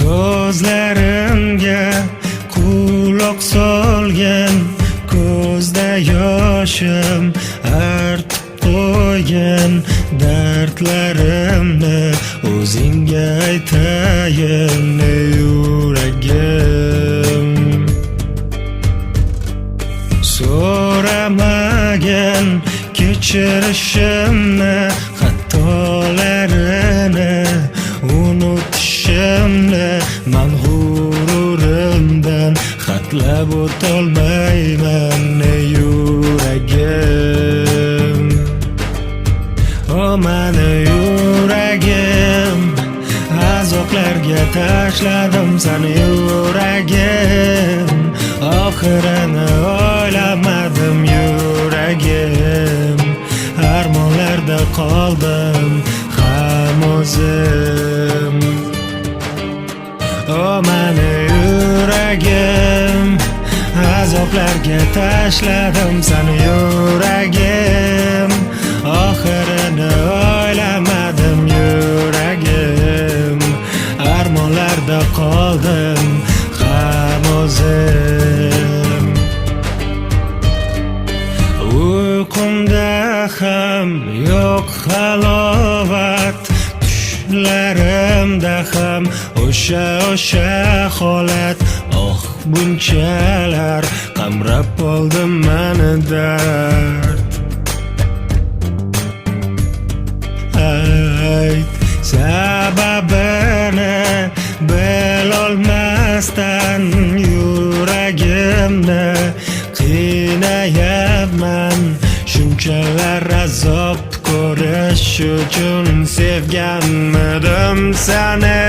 So'zlarimga quloq solgan, ko'zda yoshim artib qo'ygan dardlarimni o'zingga aytayin yuragim. So'ramagan kechirishimni, xatolarini unutishimni man g'ururimdan xatlab o'tolmayman yuragim. O mani yuragim, azoblarga tashladim seni yuragim. Oxirini o'ylamadim yuragim, armonlarda qoldim ham o'zim. O mani yuragim, azoblarga tashladim seni yuragim. Oxirini o'ylamadim yuragim, armonlarda qoldim ham o'zim. Uyqumda ham yo'q halovat, tushlarimda ham o'sha holat. Oh, bunchalar qamrab oldi meni dard. Ayt sababini bilolmasdan yuragimni qiynayapman. Shunchalar azob ko'rish uchun sevganmidim seni.